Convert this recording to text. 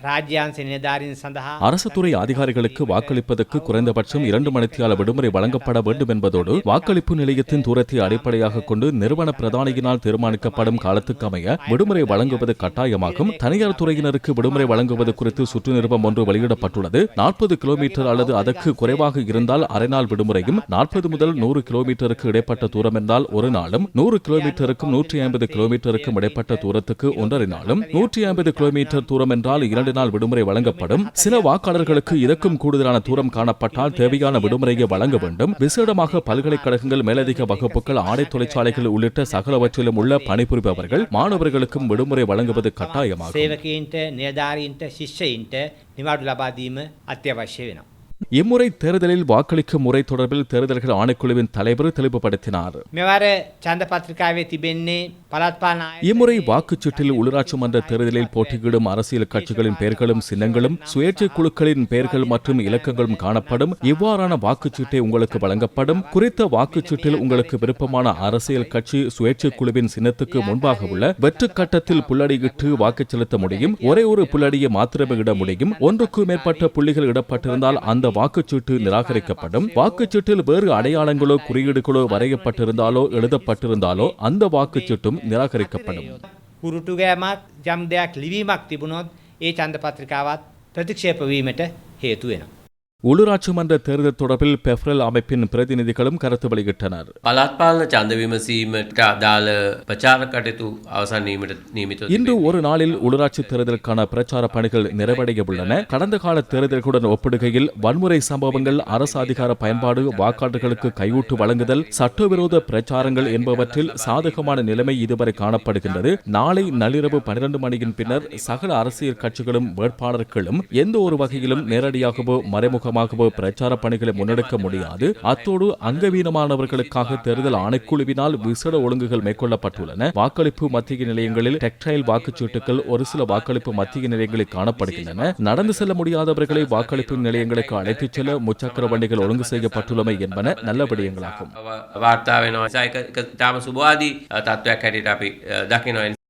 රාජ්‍යාංශ නිලධාරීන් සඳහා அரசு துறை அதிகாரிகளுக்கு வாக்களிப்பதற்கு குறைந்தபட்சம் 2 மணித்தியால விடுமுறை வழங்கப்பட வேண்டும் என்பதோடு வாக்களிப்பு நிலையத்தின் தூரத்தை அடிப்படையாக கொண்டு நிறுவன பிரதானியினால் தீர்மானிக்கப்படும் காலத்துக்கு அமைய விடுமுறை வழங்குவது கட்டாயமாகும். தனியார் துறையினருக்கு விடுமுறை வழங்குவது குறித்து சுற்று நிருபம் ஒன்று வெளியிடப்பட்டுள்ளது. 40 கிலோமீட்டர் அல்லது அதற்கு குறைவாக இருந்தால் அரை நாள் விடுமுறையும், 40 முதல் 100 கிலோமீட்டருக்கு இடைப்பட்ட தூரம் என்றால் ஒரு நாளும், 100 கிலோமீட்டருக்கும் 150 கிலோமீட்டருக்கும் இடைப்பட்ட தூரத்துக்கு 1.5 நாளும், 150 கிலோமீட்டர் தூரம் என்றால் 2 நாள் விடுமுறை வழங்கப்படும். சில வாக்காளர்களுக்கு இதற்கும் கூடுதலான தூரம் காணப்பட்டால் தேவையான விடுமுறையை வழங்க வேண்டும். விசேடமாக பல்கலைக்கழகங்கள், மேலதிக வகுப்புகள், ஆடை தொழிற்சாலைகள் உள்ளிட்ட சகலவற்றிலும் உள்ள பணிபுரிபவர்கள், மாணவர்களுக்கும் விடுமுறை வழங்குவது கட்டாயமாகும். සේවකයින්ට, නිලධාරීන්ට, ශිෂ්‍යයින්ට නිවාඩු ලබා දීම අත්‍යවශ්‍ය වෙනවා. இம்முறை தேர்தலில் வாக்களிக்கும் முறை தொடர்பில் தேர்தல்கள் ஆணைக்குழுவின் தலைவர் தெளிவுபடுத்தினார். මෙවර ඡන්ද පත්‍රිකාවේ තිබෙන්නේ පළාත් පාලන இம்முறை வாக்குச்சீட்டில் உள்ளாட்சி மன்ற தேர்தலில் போட்டியிடும் அரசியல் கட்சிகளின் பெயர்களும் சின்னங்களும் சுயேட்சை குழுக்களின் பெயர்கள் மற்றும் இலக்கங்களும் காணப்படும். இவ்வாறான வாக்குச்சீட்டை உங்களுக்கு வழங்கப்படும். குறித்த வாக்குச்சீட்டில் உங்களுக்கு விருப்பமான அரசியல் கட்சி சுயேட்சை குழுவின் சின்னத்துக்கு முன்பாக உள்ள வெற்று கட்டத்தில் புள்ளடியிட்டு வாக்கு செலுத்த முடியும். ஒரே ஒரு புள்ளடியை மாத்திரமே இட முடியும். ஒன்றுக்கு மேற்பட்ட புள்ளிகள் இடப்பட்டிருந்தால் அந்த வாக்குச்சீட்டு நிராகரிக்கப்படும். வாக்குச்சீட்டில் வேறு அடையாளங்களோ குறியீடுகளோ வரையப்பட்டிருந்தாலோ எழுதப்பட்டிருந்தாலோ அந்த வாக்குச்சீட்டும் நிராகரிக்கப்படும். කුරුටුගෑමක් යම් දෙයක් ලිවීමක් තිබුණොත් ඒ ඡන්ද පත්‍රිකාවත් ප්‍රතික්ෂේප වීමට හේතු වෙනවා. உள்ளூராட்சி மன்ற தேர்தல் தொடர்பில் பெஃப்ரல் அமைப்பின் பிரதிநிதிகளும் கருத்து வெளியிட்டனர். පළාත් පාලන ඡන්ද විමසීමට අදාළ ප්‍රචාර කටයුතු අවසන් වීමට නියමිතව இன்று ஒரு நாளில் உள்ளூராட்சி தேர்தலுக்கான பிரச்சார பணிகள் நிறைவடைய உள்ளன. கடந்த கால தேர்தல்களுடன் ஒப்பிடுகையில் வன்முறை சம்பவங்கள், அரசு அதிகார பயன்பாடு, வாக்காளர்களுக்கு கையூட்டு வழங்குதல், சட்டவிரோத பிரச்சாரங்கள் என்பவற்றில் சாதகமான நிலைமை இதுவரை காணப்படுகின்றது. நாளை நள்ளிரவு 12 மணியின் பின்னர் சகல அரசியல் கட்சிகளும் வேட்பாளர்களும் எந்த ஒரு வகையிலும் நேரடியாகவோ மறைமுக பிரச்சார பணிகளை முன்னெடுக்க முடியாது. அத்தோடு அங்கவீனமானவர்களுக்காக தேர்தல் ஆணைக்குழுவினால் விசேட ஒழுங்குகள் மேற்கொள்ளப்பட்டுள்ளன. வாக்களிப்பு மத்திய நிலையங்களில் டெக்டைல் வாக்குச்சீட்டுகள் ஒரு சில வாக்களிப்பு மத்திய நிலையங்களில் காணப்படுகின்றன. நடந்து செல்ல முடியாதவர்களை வாக்களிப்பு நிலையங்களுக்கு அழைத்துச் செல்ல முச்சக்கர வண்டிகள் ஒழுங்கு செய்யப்பட்டுள்ளமை என்பன நல்ல விடயங்களாகும். වාර්තා වෙනවා. ඒක තාම සුබවාදී තත්ත්වයක් හැටියට අපි දකිනවා.